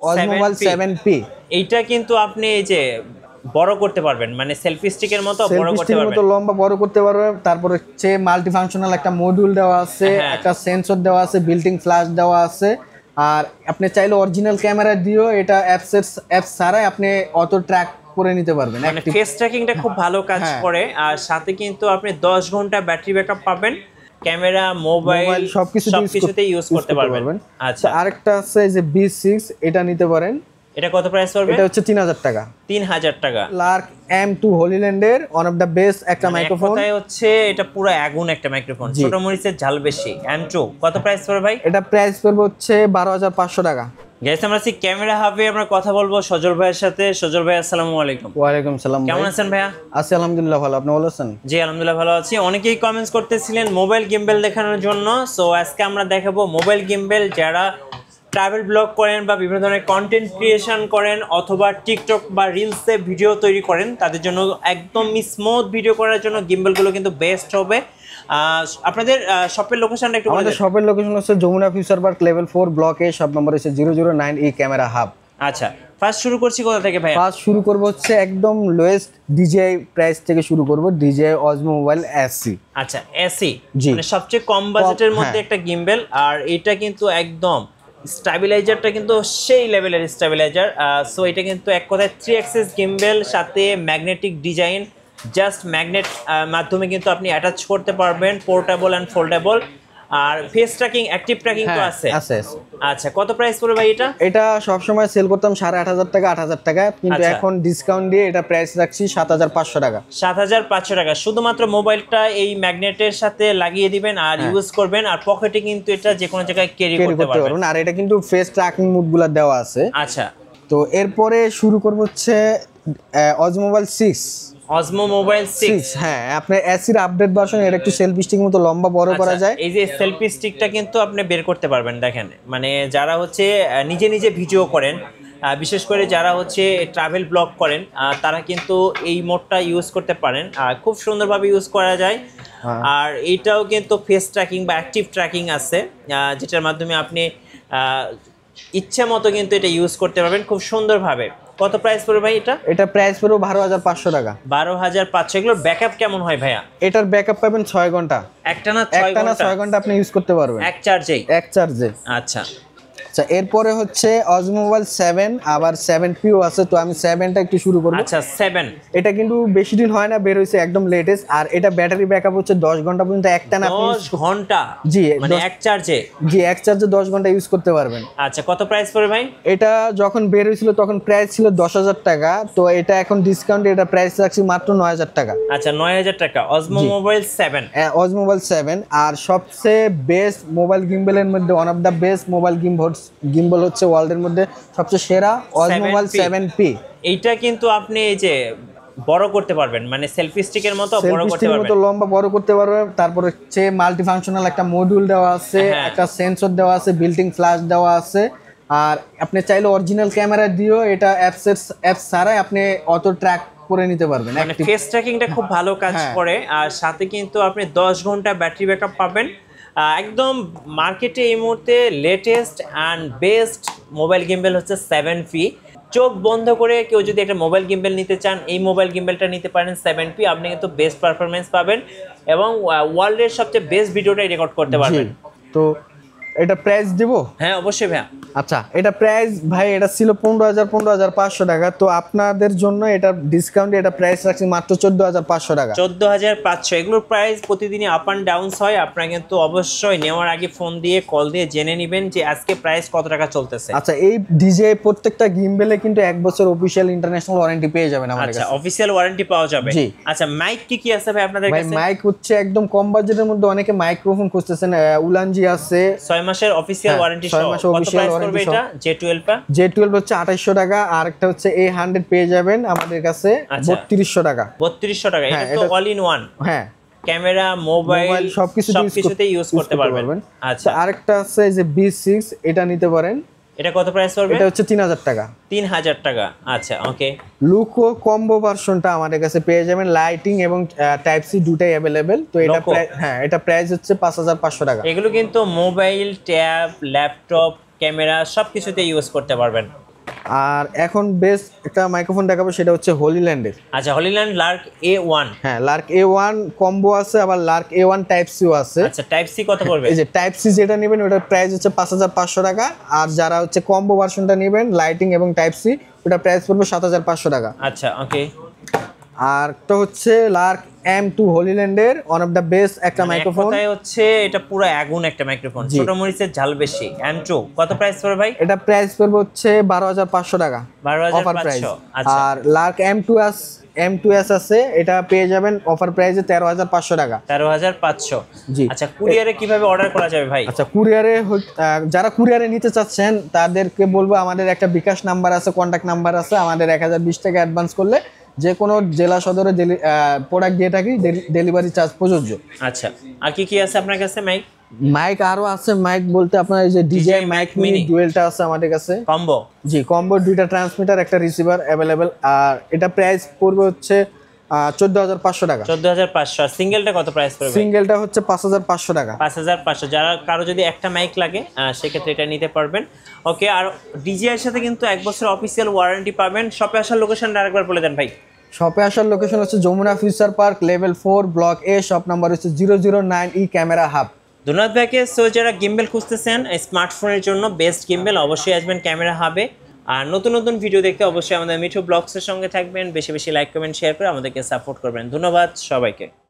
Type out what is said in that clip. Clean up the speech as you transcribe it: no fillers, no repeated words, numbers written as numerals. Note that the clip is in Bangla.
অজমোবাইল 7P। এইটা কিন্তু আপনি এই যে বড় করতে পারবেন, মানে সেলফি স্টিকের মতো বড় করতে পারবেন, মতো লম্বা বড় করতে পারবেন। তারপর হচ্ছে মাল্টি ফাংশনাল একটা মডিউল দেওয়া আছে, একটা সেন্সর দেওয়া আছে, বিল্ট-ইন ফ্ল্যাশ দেওয়া আছে। আর আপনি চাইলে অরিজিনাল ক্যামেরা দিয়েও এটা অ্যাপস ছাড়াই আপনি অটো ট্র্যাক করে নিতে পারবেন। মানে ফেস ট্র্যাকিংটা খুব ভালো কাজ করে। আর সাথে কিন্তু আপনি 10 ঘন্টা ব্যাটারি ব্যাকআপ পাবেন। ক্যামেরা, মোবাইল সবকিছুতে ইউজ করতে পারবেন। আচ্ছা, আরেকটা আছে যে B6, এটা নিতে পারেন। এটা কত প্রাইস পড়বে? এটা হচ্ছে 3000 টাকা। 3000 টাকা। লার্ক M2 হলিল্যান্ডের ওয়ান অফ দা বেস্ট একটা মাইক্রোফোন। কথাই হচ্ছে এটা পুরো আগুন একটা মাইক্রোফোন, ছোট মরিচের ঝাল বেশি। M2 কত প্রাইস পড়বে ভাই? এটা প্রাইস পড়বে হচ্ছে 12500 টাকা। গাইস, আমরা আছি ক্যামেরা হাবে, আমরা কথা বলবো সজল ভাইয়ের সাথে। সজল ভাই, আসসালামু আলাইকুম। ওয়া আলাইকুম সালাম। কেমন আছেন ভাইয়া? আছি আলহামদুলিল্লাহ ভালো, আপনি ভালো আছেন? জি আলহামদুলিল্লাহ ভালো আছি। অনেকেই কমেন্টস করতেছিলেন মোবাইল গিম্বেল দেখানোর জন্য, সো আজকে আমরা দেখাবো মোবাইল গিম্বেল। যারা ট্রাভেল ব্লগ করেন বা বিভিন্ন ধরনের কন্টেন্ট ক্রিয়েশন করেন অথবা টিকটক বা রিলসে ভিডিও তৈরি করেন, তাদের জন্য একদম স্মুথ ভিডিও করার জন্য গিম্বেলগুলো কিন্তু বেস্ট হবে। আপনাদের শপের লোকেশনটা একটু বলে দেন। আমাদের শপের লোকেশন হচ্ছে Jamuna future park level 4 block A, shop number হচ্ছে 009E ক্যামেরা হাব। আচ্ছা, ফার্স্ট শুরু করছি কোথা থেকে ভাই? ফার্স্ট শুরু করব হচ্ছে একদম লোয়েস্ট DJI প্রাইস থেকে শুরু করব, DJI Osmo Mobile SC। আচ্ছা, এসি মানে সবচেয়ে কম বাজেটের মধ্যে একটা গিম্বেল। আর এটা কিন্তু একদম স্টেবিলাইজারটা কিন্তু সেই লেভেলের স্টেবিলাইজার। সো এটা কিন্তু এক কথায় 3 অ্যাক্সিস গিম্বেল, সাথে ম্যাগনেটিক ডিজাইন। জাস্ট ম্যাগনেট মাধ্যমে কিন্তু আপনি অ্যাটাচ করতে পারবেন, পোর্টেবল অ্যান্ড ফোল্ডেবল। আর ফেস ট্র্যাকিং, অ্যাক্টিভ ট্র্যাকিং তো আছে। আচ্ছা, কত প্রাইস পড়বে ভাই এটা? এটা সব সময় সেল করতাম 8500 টাকা, 8000 টাকা, কিন্তু এখন ডিসকাউন্ট দিয়ে এটা প্রাইস রাখছি 7500 টাকা। 7500 টাকা। শুধুমাত্র মোবাইলটা এই ম্যাগনেটের সাথে লাগিয়ে দিবেন আর ইউজ করবেন, আর পকেটে কিন্তু এটা যে কোনো জায়গায় ক্যারি করতে পারবেন। আর এটা কিন্তু ফেস ট্র্যাকিং মোডগুলো দেওয়া আছে। আচ্ছা, তো এরপরে শুরু করব হচ্ছে Osmo Mobile 6। Osmo Mobile 6, হ্যাঁ, আপনার এসির আপডেট ভার্সন। এটা একটু সেলফি স্টিক মতো লম্বা বড় করা যায়। এই যে সেলফি স্টিকটা কিন্তু আপনি বের করতে পারবেন। দেখেন, মানে যারা হচ্ছে নিজে নিজে ভিডিও করেন, বিশেষ করে যারা হচ্ছে ট্রাভেল ব্লগ করেন, তারা কিন্তু এই মোডটা ইউজ করতে পারেন। খুব সুন্দরভাবে ইউজ করা যায়। আর এইটাও কিন্তু ফেস ট্র্যাকিং বা অ্যাক্টিভ ট্র্যাকিং আছে, যেটার মাধ্যমে আপনি ইচ্ছে মতো কিন্তু এটা ইউজ করতে পারবেন খুব সুন্দরভাবে। কত প্রাইস পড়বে ভাই এটা? এটা প্রাইস পড়বে 12500 টাকা। 12500। এগুলোর ব্যাকআপ কেমন হয় ভাইয়া? এটার ব্যাকআপ পাবেন 6 ঘন্টা। একটানা 6 ঘন্টা আপনি ইউজ করতে পারবেন এক চার্জে। আচ্ছা আচ্ছা, এরপরে হচ্ছে Osmo Mobile 7, আবার 7P আছে। তো আমি 7টা একটু শুরু করব। আচ্ছা, 7 এটা কিন্তু বেশি দিন হয় না, বের হইছে একদম লেটেস্ট। আর এটা ব্যাটারি ব্যাকআপ হচ্ছে 10 ঘন্টা পর্যন্ত একটানা। 10 ঘন্টা? জি, মানে এক চার্জে? জি, এক চার্জে 10 ঘন্টা ইউজ করতে পারবেন। আচ্ছা, কত প্রাইস পড়বে ভাই? এটা যখন বের হয়েছিল তখন প্রাইস ছিল 10000 টাকা। তো এটা এখন ডিসকাউন্টে এটা প্রাইস রাখছি মাত্র 9000 টাকা। আচ্ছা, 9000 টাকা। Osmo Mobile 7। Osmo Mobile 7। আর সবচেয়ে বেস্ট মোবাইল গিম্বলের মধ্যে one of the best mobile gimbal হচ্ছে ওয়ার্ল্ডের মধ্যে সবচেয়ে সেরা Osmo Mobile 7P। এইটা কিন্তু আপনি এই যে বড় করতে পারবেন, মানে সেলফি স্টিকের মতো বড় করতে পারবেন, মতো লম্বা বড় করতে পারবেন। তারপর হচ্ছে মাল্টি ফাংশনাল একটা মডিউল দেওয়া আছে, একটা সেন্সর দেওয়া আছে, বিল্ট-ইন ফ্ল্যাশ দেওয়া আছে। আর আপনি চাইলে অরিজিনাল ক্যামেরা দিয়েও এটা অ্যাপস ছাড়াই আপনি অটো ট্র্যাক করে নিতে পারবেন। মানে ফেস ট্র্যাকিংটা খুব ভালো কাজ করে। আর সাথে কিন্তু আপনি 10 ঘন্টা ব্যাটারি ব্যাকআপ পাবেন। একদম মার্কেটে এই মুহূর্তে latest and best mobile gimbal হচ্ছে 7P। চোখ বন্ধ করে কেউ যদি একটা মোবাইল গিম্বেল নিতে চান, এই মোবাইল গিম্বেলটা নিতে পারেন 7P। আপনি কিন্তু বেস্ট পারফরমেন্স পাবেন এবং ওয়ার্ল্ডের সবচেয়ে বেস্ট ভিডিওটাই রেকর্ড করতে পারবেন। তো এটা প্রাইস দিব? হ্যাঁ অবশ্যই ভাইয়া। আচ্ছা, এটা প্রাইস ভাই এটা ছিল 15500 টাকা। তো আপনাদের জন্য এটা ডিসকাউন্টে এটা প্রাইস রাখছি মাত্র 14500 টাকা। 14500। এগুলোর প্রাইস প্রতিদিনই আপ অ্যান্ড ডাউনস হয়। আপনারা কিন্তু অবশ্যই নেওয়ার আগে ফোন দিয়ে কল দিয়ে জেনে নেবেন যে আজকে প্রাইস কত টাকা চলতেছে। আচ্ছা, এই DJI প্রত্যেকটা গিম্বেলে কিন্তু 1 বছর অফিশিয়াল ইন্টারন্যাশনাল ওয়ারেন্টি পেয়ে যাবেন আমাদের কাছে। আচ্ছা, অফিশিয়াল ওয়ারেন্টি পাওয়া যাবে। আচ্ছা, মাইক কি আছে ভাই আপনাদের কাছে? ভাই মাইক হচ্ছে একদম কম বাজেটের মধ্যে অনেকে মাইক্রোফোন খুঁজতেছেন। উলানজি আছে 6 মাসের অফিশিয়াল ওয়ারেন্টি সহ। কত প্রাইস পড়বে এটা? J12 হচ্ছে 2800 টাকা। আর একটা হচ্ছে A100 পেয়ে যাবেন আমাদের কাছে 3200 টাকা। 3200 টাকা। এটা তো অল ইন ওয়ান। হ্যাঁ, ক্যামেরা, মোবাইল সবকিছুতে ইউজ করতে পারবেন। আচ্ছা, আরেকটা আছে যে B6, এটা নিতে পারেন। এটা কত প্রাইস পড়বে? এটা হচ্ছে 3000 টাকা। 3000 টাকা। আচ্ছা, ওকে। লুকো কম্বো ভার্সনটা আমাদের কাছে পেয়ে যাবেন, লাইটিং এবং টাইপ সি দুটাই अवेलेबल। তো এটা এটা প্রাইস হচ্ছে 5500 টাকা। এগুলো কিন্তু মোবাইল, ট্যাব, ল্যাপটপ, ক্যামেরা সবকিছুতে ইউজ করতে পারবেন। আর এখন বেস্ট একটা মাইক্রোফোন দেখাবো, সেটা হচ্ছে হলিল্যান্ডের। আচ্ছা, হলিল্যান্ড লার্ক A1। হ্যাঁ, লার্ক A1 কম্বো আছে, আবার লার্ক A1 টাইপ সিও আছে। আচ্ছা, টাইপ সি কত পড়বে? এই যে টাইপ সি যেটা নেবেন ওটার প্রাইস হচ্ছে 5500 টাকা, আর যারা হচ্ছে কম্বো ভার্সনটা নেবেন লাইটিং এবং টাইপ সি, ওটা প্রাইস পড়বে 7500 টাকা। আচ্ছা, ওকে। আর তো হচ্ছে লার্ক M2 হলিল্যান্ডের ওয়ান অফ দা বেস্ট একটা মাইক্রোফোন। কথাই হচ্ছে এটা পুরো আগুন একটা মাইক্রোফোন, ছোট মরিচের ঝাল বেশি। M2 কত প্রাইস পড়বে ভাই? এটা প্রাইস পড়বে হচ্ছে 12500 টাকা, 12500। Offer price. আচ্ছা, আর লার্ক M2S আছে, এটা পেয়ে যাবেন অফার প্রাইসে 13500 টাকা। 13500। জি। আচ্ছা, কুরিয়ারে কিভাবে অর্ডার করা যাবে ভাই? আচ্ছা, কুরিয়ারে যারা কুরিয়ারে নিতে চাচ্ছেন তাদেরকে বলবো আমাদের একটা বিকাশ নাম্বার আছে, কন্ট্যাক্ট নাম্বার আছে, আমাদের 1020 টাকা অ্যাডভান্স করলে যে কোনো জেলা সদরে প্রোডাক্ট দিয়ে থাকি, ডেলিভারি চার্জ প্রযোজ্য। আচ্ছা, আর কি কি আছে আপনার কাছে মাইক? মাইক আরো আছে, মাইক বলতে আপনার এই যে DJI মাইক মিনি ডুয়েলটা আছে আমাদের কাছে কম্বো। জি, কম্বো, দুইটা ট্রান্সমিটার একটা রিসিভার অ্যাভেলেবেল। আর এটা প্রাইস পড়বে হচ্ছে 14500 টাকা। 14500। আর সিঙ্গেলটা কত প্রাইস পড়বে? সিঙ্গেলটা হচ্ছে 5500 টাকা। 5500। যারা কারো যদি একটা মাইক লাগে সেক্ষেত্রে এটা নিতে পারবেন। ওকে। আর DJI এর সাথে কিন্তু 1 বছর অফিসিয়াল ওয়ারেন্টি পাবেন। শপে আসার লোকেশনটা আরেকবার বলে দেন ভাই। শপে আসার লোকেশন হচ্ছে Jamuna future park level 4 block A, shop number হচ্ছে 009E ক্যামেরা হাব। ধন্যবাদ ভাইকে। সো যারা গিম্বেল খুঁজতেছেন স্মার্টফোনের জন্য বেস্ট গিম্বেল, অবশ্যই আসবেন ক্যামেরা হাবে। আর নতুন নতুন ভিডিও দেখতে অবশ্যই আমাদের মিঠু ব্লগসের সঙ্গে থাকবেন। বেশি বেশি লাইক কমেন্ট শেয়ার করে আমাদেরকে সাপোর্ট করবেন। ধন্যবাদ সবাইকে।